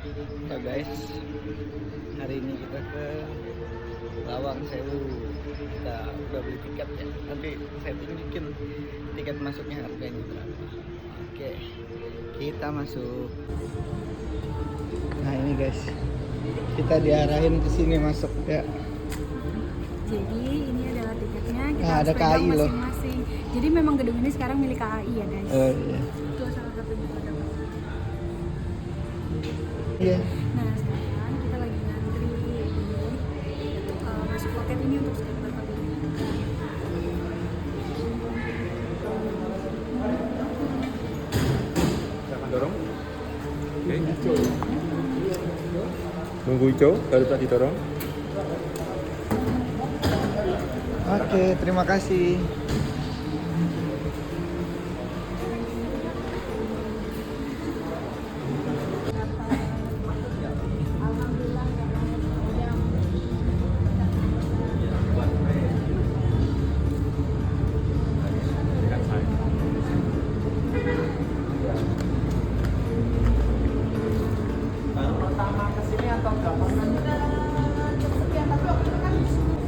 Ya guys, hari ini kita ke Lawang Sewu. Kita udah beli tiket ya. Nanti saya tunjukin tiket masuknya harganya berapa. Oke, kita masuk. Nah ini guys, kita diarahin ke sini masuk ya. Jadi ini adalah tiketnya, kita Nah, harus ada pegang KAI loh. masing-masing. Jadi memang gedung ini sekarang milik KAI ya guys. Oh iya. Itu salah satu produk. Iya. Nah sekarang kita lagi ngantri masuk loket ini untuk scan barcode ini. Silakan dorong. Oke. Nunggu hijau, baru tadi dorong. Oke, terima kasih. Baru pertama kesini atau udah pernah?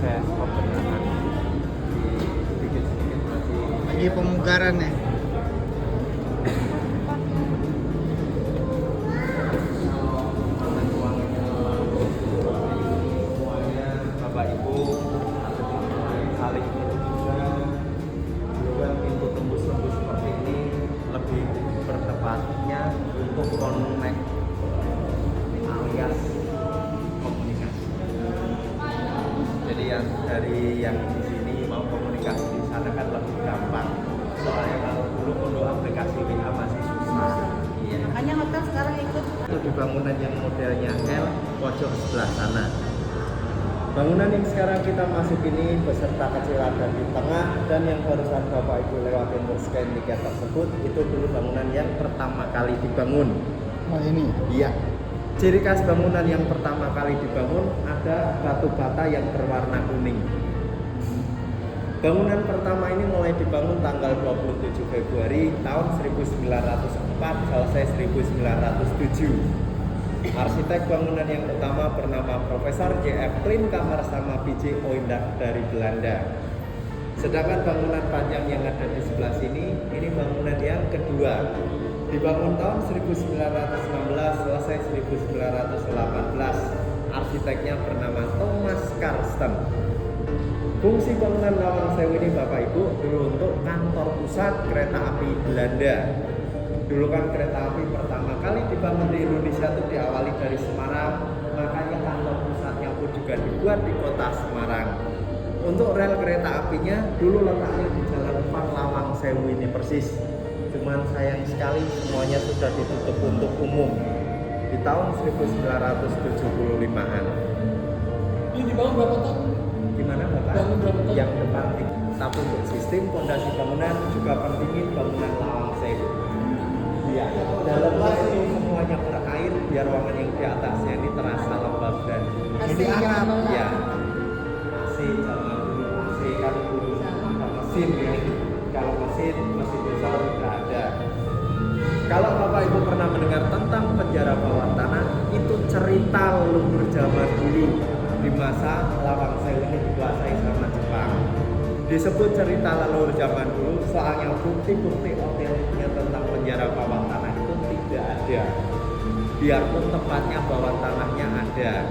Saya pembenahan sedikit-sedikit masih lagi pemugaran ya. Semuanya Bapak Ibu saling juga pintu tembus-tembus seperti ini lebih bertepatnya untuk connect alias komunikasi. Jadi yang dari yang di sini mau komunikasi di sana kan lebih gampang. Soalnya kalau dulu untuk aplikasi WA masih susah. Iya. Makanya hotel sekarang ikut. Itu di bangunan yang modelnya L pojok sebelah sana. Bangunan yang sekarang kita masuk ini beserta kecil ada di tengah, dan yang barusan Bapak Ibu lewatin untuk scan tiket tersebut itu dulu bangunan yang pertama kali dibangun. Oh ini. Iya. Ciri khas bangunan yang pertama kali dibangun ada batu bata yang berwarna kuning. Bangunan pertama ini mulai dibangun tanggal 27 Februari tahun 1904, selesai 1907. Arsitek bangunan yang utama bernama Profesor J.F. Klein Kamar sama P.J. Oindak dari Belanda. Sedangkan bangunan panjang yang ada di sebelah sini, ini bangunan yang kedua. Dibangun tahun 1916, selesai 1918. Arsiteknya bernama Thomas Karsten. Fungsi bangunan Lawang Sewu ini Bapak Ibu dulu untuk kantor pusat kereta api Belanda. Dulu kan kereta api pertama kali dibangun di Indonesia itu diawali dari Semarang, makanya kantor pusatnya pun juga dibuat di kota Semarang. Untuk rel kereta apinya dulu letaknya di Jalan Empang Lawang Sewu ini persis. Cuman sayang sekali semuanya sudah ditutup untuk umum di tahun 1975-an. Ini dibangun berapa tahun? Gimana Bapak? Bangun berapa tahun? Yang depan. Tapi untuk sistem fondasi bangunan juga pendingin bangunan Lawang Sewu. Iya. Dalamnya itu semuanya berair biar ruangan yang di atasnya ini terasa lembab dan Jadi Arab. ya. AC zaman dulu, AC kan dulu ada mesin ya. Kalau mesin besar sudah ada. Kalau Bapak Ibu pernah mendengar tentang penjara bawah tanah, itu cerita leluhur zaman dulu di masa Lawang Sewu ini dikuasai sama Jepang. Disebut cerita leluhur zaman dulu, soalnya bukti-bukti otentiknya tentang penjara bawah tanah itu tidak ada. Biarpun tempatnya bawah tanahnya ada.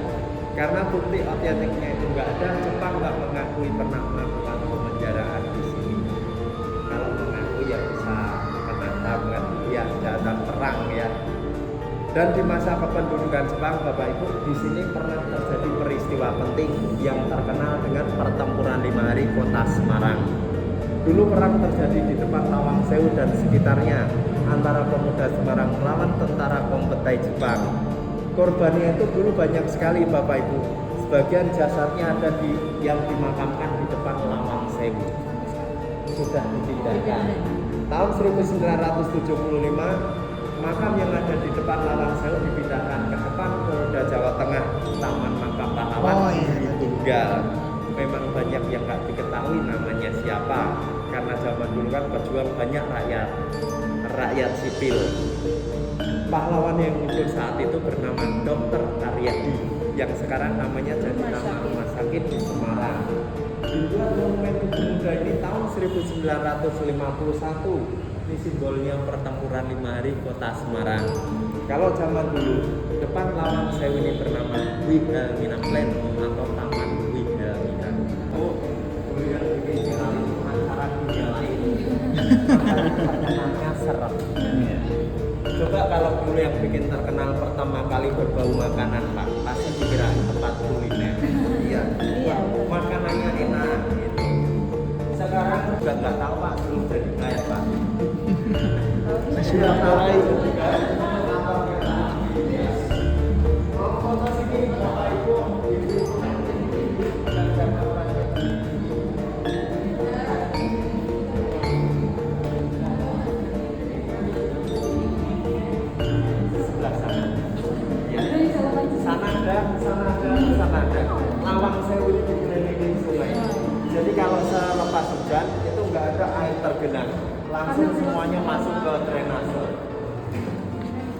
Karena bukti otentiknya itu nggak ada, Jepang nggak mengakui pernah melakukan pemenjaraan di sini. Kalau mengakui ya bisa menantang kan, ya datang perang ya. Dan di masa kependudukan Jepang, Bapak Ibu, di sini pernah terjadi peristiwa penting yang terkenal dengan pertempuran 5 hari kota Semarang. Dulu perang terjadi di depan Lawang Sewu dan sekitarnya antara pemuda Semarang melawan tentara kompetai Jepang. Korbannya itu dulu banyak sekali Bapak Ibu. Sebagian jasadnya ada yang dimakamkan di depan Lawang Sewu. Sudah dipindahkan. Tahun 1975 makam yang ada di depan Lawang Sewu dipindahkan ke depan Polda Jawa Tengah, Taman Makam Pahlawan di Tunggal. Memang banyak yang nggak diketahui namanya siapa, karena zaman dulu kan pejuang banyak rakyat sipil. pahlawan yang muncul saat itu bernama Dr. Aryadi yang sekarang namanya jadi nama rumah sakit di Semarang. Dibuat monumen Tugu Muda ini tahun 1951. Ini simbolnya pertempuran 5 hari kota Semarang. Kalau zaman dulu, depan Lawang Sewu ini bernama Wilhelmina Plan atau Taman Wilhelmina. Oh, dulu yang bikin viral itu acara dunia lain. Pertanyaannya serem. Coba kalau dulu yang bikin terkenal pertama kali berbau makanan, Pak, pasti dikira tempat kuliner. Iya. Makanannya enak gitu. Sekarang udah nggak tahu Pak, belum jadi kaya Pak. Sudah mulai. Foto sini Bapak Ibu. Sebelah sana. Ya. Sana ada. Lawang Sewu ini dikelilingi sungai. Jadi kalau selepas hujan itu nggak ada air tergenang, langsung semuanya masuk ke drainase.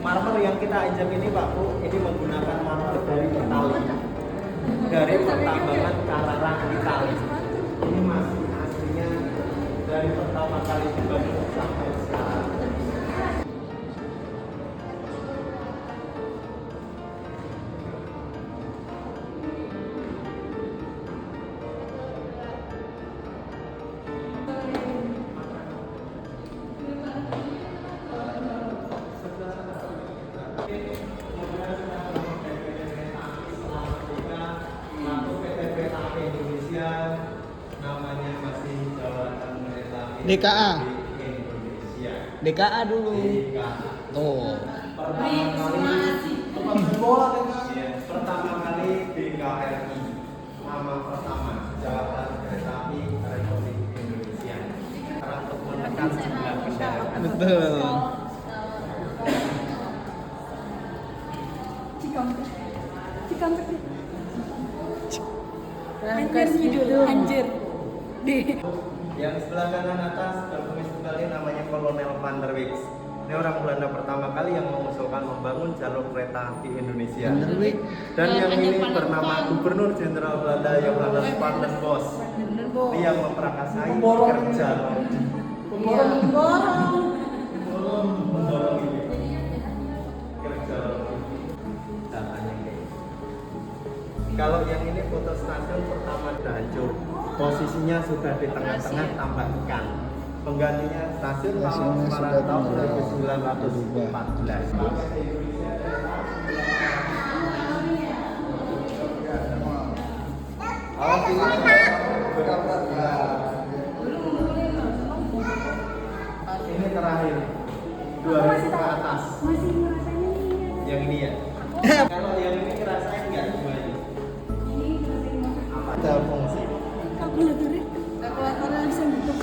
Marmer yang kita injak ini Pak Bu, ini menggunakan marmer dari Itali, dari pertambangan Carrara Itali. Ini masih aslinya dari pertama kali dibangun sampai sekarang. Namanya masih Jawatan Kereta Api DKA. Indonesia. DKA dulu. DKA. Oh. Pertama kali DKRI. Nama pertama Jawatan Kereta Api Republik Indonesia. Karena untuk menekan jumlah kendaraan. Betul. Cikampek. Anjir gitu, anjir. Yang sebelah kanan atas berkumis kembali namanya Kolonel Van der Wijk. Ini orang Belanda pertama kali yang mengusulkan membangun jalur kereta api Indonesia. Van der Wijk. Dan yang ini bernama Gubernur Jenderal Belanda Johannes van den Bos. Dia memprakarsai kerja memborong ini. Kerja datanya kayak gitu. Kalau yang ini foto stasiun pertama sudah hancur. Posisinya sudah di tengah-tengah tambah ikan. Penggantinya stasiun Stasiunnya pada sudah tahun tinggal 1914. Ini terakhir 2000 ke atas. Masih rasanya Yang ini ya. Kalau yang ini ngerasain nggak semuanya? Apa fungsi? kalkulatornya bisa gitu.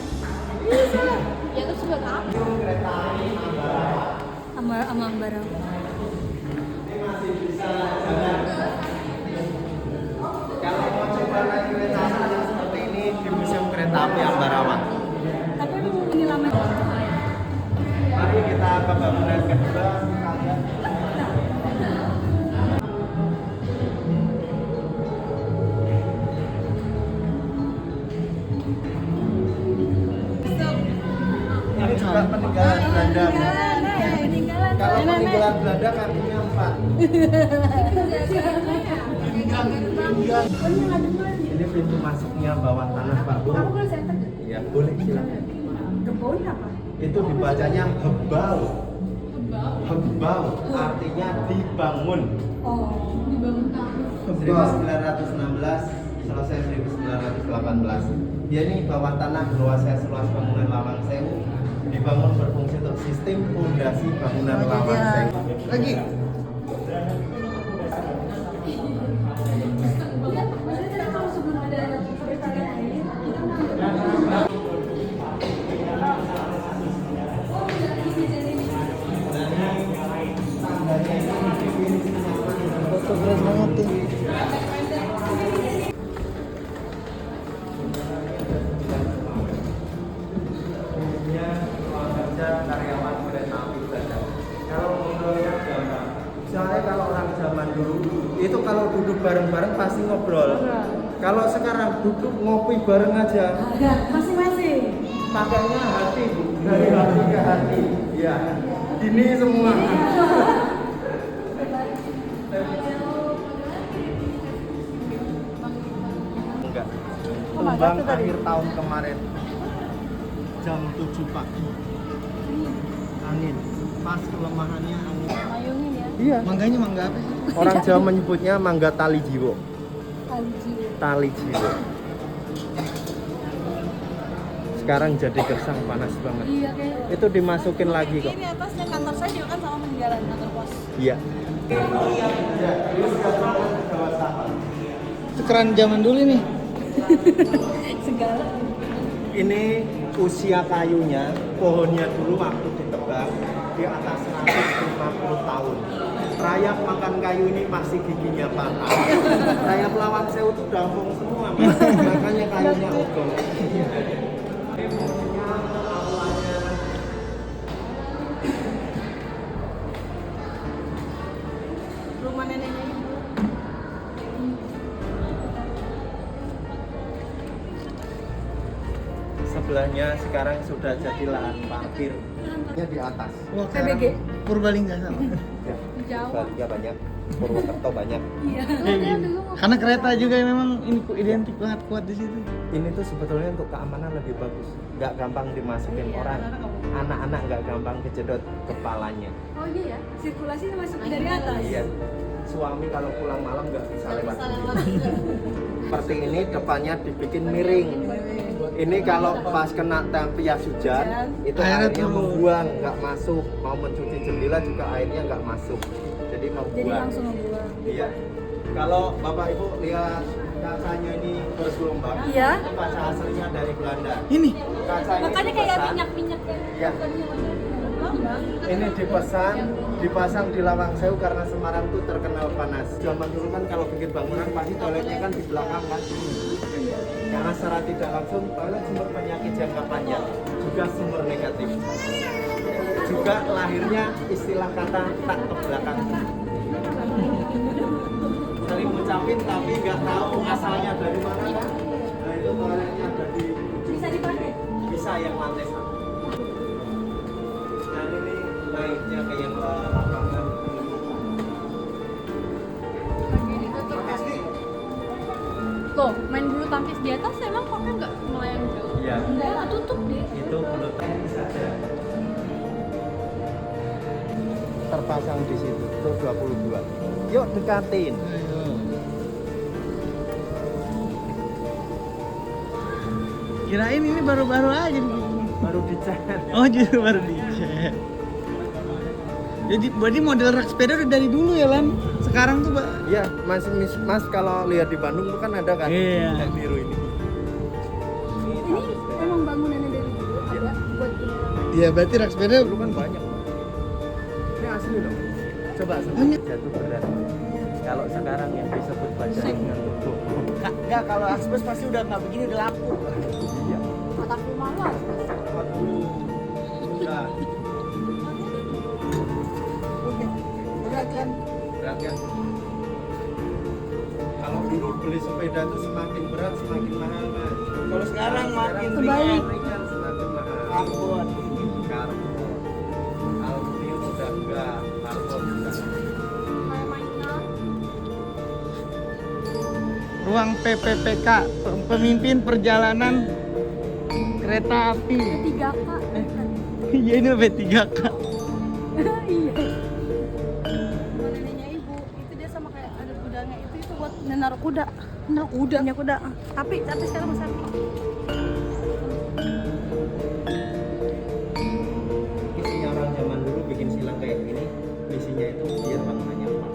Bisa. Ya terus buat apa? Kereta api Sama barang. ini masih bisa jalan. Kalau mau coba naik kereta api seperti ini di Museum Kereta Api Ambarawa. Tapi ini lama. Mari kita ke bangunan kedua sekalian. Ini juga peninggalan Belanda. Peninggalan. Kalau peninggalan Belanda kakinya 4. Ini pintu masuknya bawah tanah Pak Bu. Aku boleh center nggak? Iya boleh silakan. Gebauin apa? Itu dibacanya hebau. Hebau artinya dibangun. Oh. 1916 selesai 1918. Dia ini bawah tanah luasnya seluas bangunan Lawang Sewu dibangun berfungsi untuk sistem fondasi bangunan Lawang Sewu. Lagi. Maksudnya kalau sebelum ada pertanian air, kita Foto keren banget tuh. Umumnya ruang kerja karyawan kereta api Belanda. Kalau menurut itu kalau duduk bareng-bareng pasti ngobrol. Kalau sekarang duduk ngopi bareng aja, Ada masing-masing. pakainya hati Bu, dari hati ke hati. Iya. Ini semua. Enggak. Tumbang akhir tahun kemarin jam 7 pagi. Angin. Pas kelemahannya angin. Mayungin ya. Iya. Mangganya mangga apa sih? Orang Jawa menyebutnya mangga tali jiwo. Kali jiwa. Tali jiwo. Sekarang jadi gersang panas banget. Iya kayak. Itu dimasukin lagi kok. Ini atasnya kantor saya juga kan sama menjalan kantor pos. Iya. Itu keran zaman dulu nih. Segala. Ini usia kayunya, pohonnya dulu waktu ditebang di atas 150 tahun. Rayap makan kayu ini masih giginya patah. Rayap lawang sewu itu dampung semua, Mas. Makanya kayunya utuh. Ini pohonnya, aulanya. Rumah neneknya ibu. Sebelahnya sekarang sudah jadi lahan parkir. Nya di atas. Wah, PBG. Purbalingga sama. Ya. Jawa. Baliga banyak, Purwokerto banyak. Iya. Karena kereta juga memang ini identik banget kuat di situ. Ini tuh sebetulnya untuk keamanan lebih bagus. Nggak gampang dimasukin orang. Anak-anak nggak gampang kejedot kepalanya. Oh iya ya, sirkulasi masuk dari atas. Iya. Suami kalau pulang malam nggak bisa lewat sini. Seperti ini depannya dibikin miring. Ini kalau pas kena tempias hujan, itu Airnya airnya turun. membuang, nggak masuk. Mau mencuci jendela juga airnya nggak masuk. Jadi Jadi membuang. langsung ngebuang. Iya. Kalau Bapak Ibu lihat kacanya ini bergelombang, Iya. itu kaca aslinya dari Belanda. Ini Kaca ini Makanya kayak dipesan, minyak-minyak ya. Ya. Ini dipesan, dipasang di Lawang Sewu karena Semarang itu terkenal panas. Zaman dulu kan kalau bikin bangunan pasti toiletnya kan di belakang kan. Karena secara tidak langsung toilet sumber penyakit jangka panjang, juga sumber negatif. Juga lahirnya istilah kata tak ke belakang. Sering ngucapin tapi nggak tahu asalnya dari mana kan. Nah itu toiletnya ada di Bisa dipakai. bisa yang lantai 1. Nah ini naiknya ke yang lapangan. Tuh, main bulu tangkis di atas emang koknya nggak melayang jauh? Iya. Enggak, tutup deh. Itu bulu tangkis saja. Terpasang di situ tuh 22. Yuk dekatin. kirain ini baru-baru aja begini. Baru dicat. Oh, justru baru dicek. Jadi berarti model rak sepeda udah dari dulu ya, Lan? Sekarang tuh, Pak. Iya, Mas kalau lihat di Bandung tuh kan ada kan? Iya. Yang biru ini. Ini emang bangunannya dari dulu ada buat ini. Iya, berarti rak sepeda Dulu kan banyak. Ini asli loh. Coba Banyak. jatuh berat. Kalau sekarang yang disebut baja dengan tubuh. Enggak, kalau Aksbus pasti udah nggak begini, udah lapuk. Iya. Kotak rumah lo. Waduh. Udah. Berat kan? Berat kan? Kalau dulu beli sepeda itu semakin berat semakin mahal mas. Kalau sekarang makin Kebalik. ringan semakin mahal. Karbon. Karbon. Aluminium udah enggak, karbon udah. Kayak mainan. Ruang PPPK, pemimpin perjalanan kereta api. 3K. Iya, ini P3K. Iya. Rumah neneknya ibu, itu dia sama kayak ada kudanya itu buat naruh kuda. Naruh kuda. Punya kuda. Tapi sekarang masih ada. Misinya orang zaman dulu bikin silang kayak gini, misinya itu biar bangunannya kuat.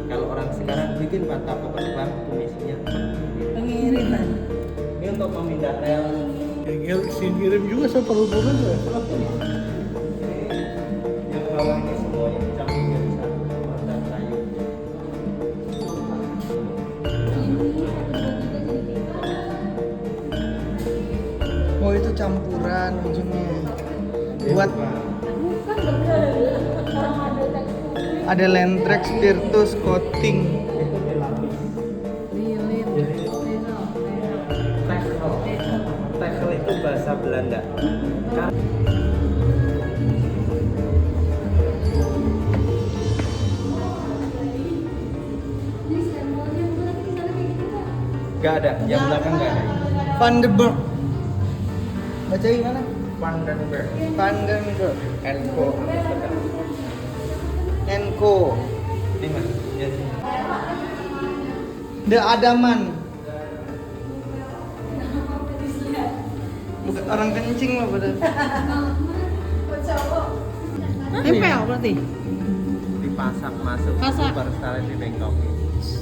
Kalau orang sekarang bikin bata penerbang, itu misinya Pengiriman. ini untuk memindah rel. Yang ngirim juga saya perlu-perlu tuh. Yang bawah ini semuanya dicampur jadi satu dan kayu. Oh, itu campuran ujungnya. Buat Bukan bener. Orang ada tekstur. ada Landrex Virtus coating. Itu Nggak ada, yang belakang nggak ada. Vandenberg. Baca gimana? Vandenberg, Vandenberg. Enco, Amsterdam. Enco. Ini mas, ya sih. The Adaman. Bukan orang kencing loh pada. Tempel berarti. Dipasak masuk Pasak. baru sekali di Bangkok.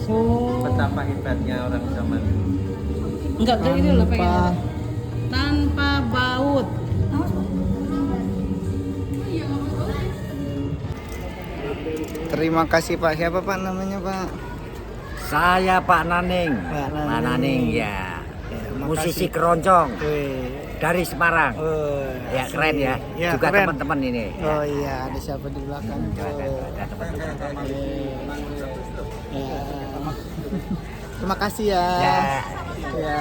Oh. Betapa hebatnya orang zaman dulu. Enggak kayak ini loh pengen. Tanpa- Tanpa baut. Terima kasih Pak. Siapa Pak namanya Pak? Saya Pak Naning. Pak Naning. Pak Naning ya. Ya, Musisi makasih. keroncong Wih. dari Semarang. Oh, Ya asik. keren ya. Ya, Juga keren. teman-teman ini. Oh iya, ada siapa di belakang tuh? Ada teman-teman. Ya. Terima kasih ya. Ya. Ya.